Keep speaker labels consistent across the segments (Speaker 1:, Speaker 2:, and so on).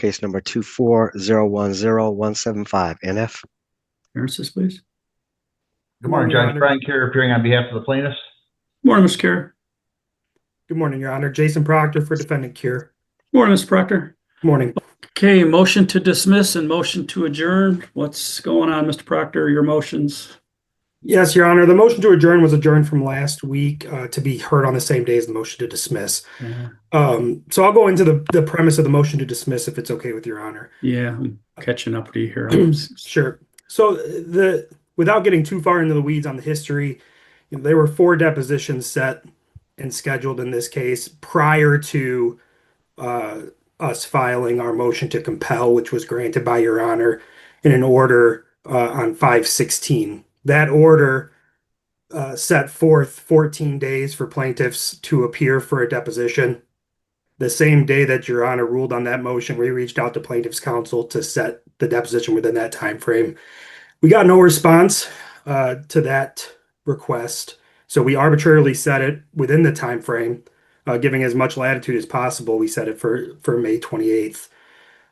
Speaker 1: case number 24010-175. NF.
Speaker 2: Appearances, please.
Speaker 3: Good morning, Judge. Brian Carrier appearing on behalf of the plaintiffs.
Speaker 2: Morning, Mr. Carrier.
Speaker 4: Good morning, Your Honor. Jason Proctor for defendant Cure.
Speaker 2: Morning, Mr. Proctor.
Speaker 4: Morning.
Speaker 2: Okay, motion to dismiss and motion to adjourn. What's going on, Mr. Proctor? Your motions?
Speaker 4: Yes, Your Honor. The motion to adjourn was adjourned from last week to be heard on the same day as the motion to dismiss.
Speaker 2: Yeah.
Speaker 4: So I'll go into the premise of the motion to dismiss if it's okay with Your Honor.
Speaker 2: Yeah, I'm catching up to you here.
Speaker 4: Sure. So without getting too far into the weeds on the history, there were 4 depositions set and scheduled in this case prior to us filing our motion to compel, which was granted by Your Honor in an order on 5/16. That order set forth 14 days for plaintiffs to appear for a deposition. The same day that Your Honor ruled on that motion, we reached out to plaintiffs' counsel to set the deposition within that time frame. We got no response to that request, so we arbitrarily set it within the time frame, giving as much latitude as possible. We set it for May 28th.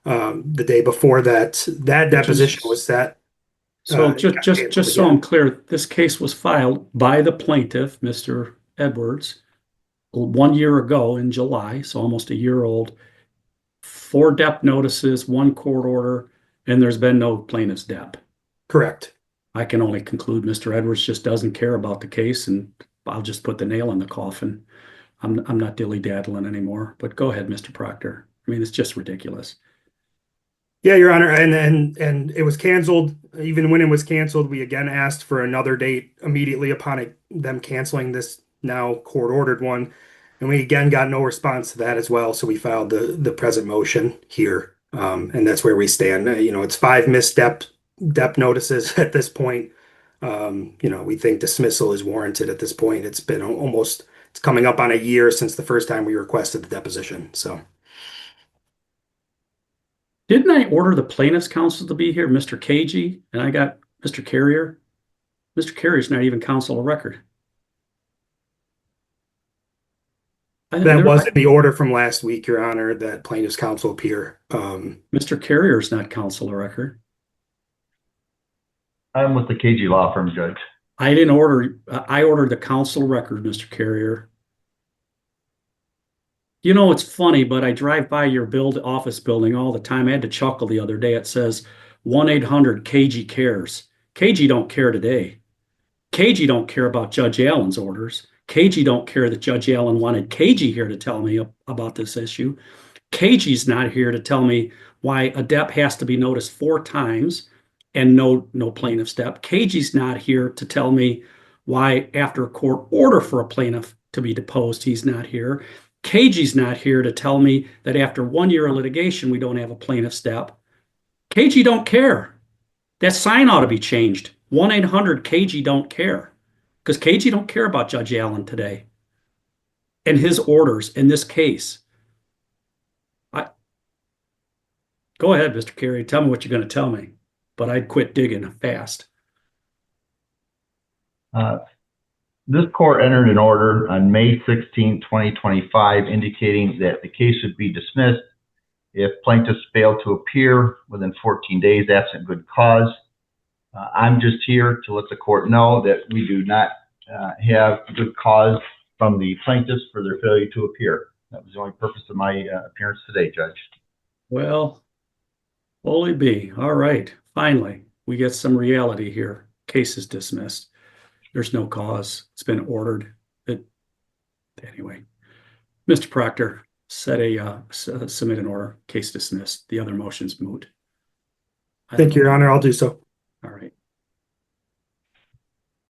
Speaker 4: The day before that deposition was set.
Speaker 2: So just so I'm clear, this case was filed by the plaintiff, Mr. Edwards, 1 year ago in July, so almost a year old. 4 dep notices, 1 court order, and there's been no plaintiff's dep.
Speaker 4: Correct.
Speaker 2: I can only conclude Mr. Edwards just doesn't care about the case, and I'll just put the nail in the coffin. I'm not dilly-daddling anymore, but go ahead, Mr. Proctor. I mean, it's just ridiculous.
Speaker 4: Yeah, Your Honor, and it was canceled. Even when it was canceled, we again asked for another date immediately upon them canceling this now court-ordered one, and we again got no response to that as well. So we filed the present motion here, and that's where we stand. It's 5 missed dep notices at this point. We think dismissal is warranted at this point. It's been it's coming up on a year since the first time we requested the deposition. So.
Speaker 2: Didn't I order the plaintiff's counsel to be here, Mr. KG, and I got Mr. Carrier? Mr. Carrier's not even counsel of record.
Speaker 4: That wasn't the order from last week, Your Honor, that plaintiff's counsel appear.
Speaker 2: Mr. Carrier's not counsel of record.
Speaker 3: I'm with the KG law firm, Judge.
Speaker 2: I didn't order, I ordered the counsel of record, Mr. Carrier. You know, it's funny, but I drive by your office building all the time. I had to chuckle the other day. It says 1-800-KG cares. KG don't care today. KG don't care about Judge Allen's orders. KG don't care that Judge Allen wanted KG here to tell me about this issue. KG's not here to tell me why a dep has to be noticed 4 times and no plaintiff's dep. KG's not here to tell me why after a court order for a plaintiff to be deposed, he's not here. KG's not here to tell me that after 1 year of litigation, we don't have a plaintiff's dep. KG don't care. That sign ought to be changed. 1-800-KG don't care. Because KG don't care about Judge Allen today and his orders in this case. Go ahead, Mr. Carey. Tell me what you're going to tell me. But I'd quit digging fast.
Speaker 3: This court entered an order on May 16, 2025, indicating that the case should be dismissed if plaintiffs fail to appear within 14 days absent good cause. I'm just here to let the court know that we do not have good cause from the plaintiffs for their failure to appear. That was the only purpose of my appearance today, Judge.
Speaker 2: Well, holy be. All right. Finally, we get some reality here. Case is dismissed. There's no cause. It's been ordered. Anyway, Mr. Proctor, submit an order. Case dismissed. The other motion's moot.
Speaker 4: Thank you, Your Honor. I'll do so.
Speaker 2: All right.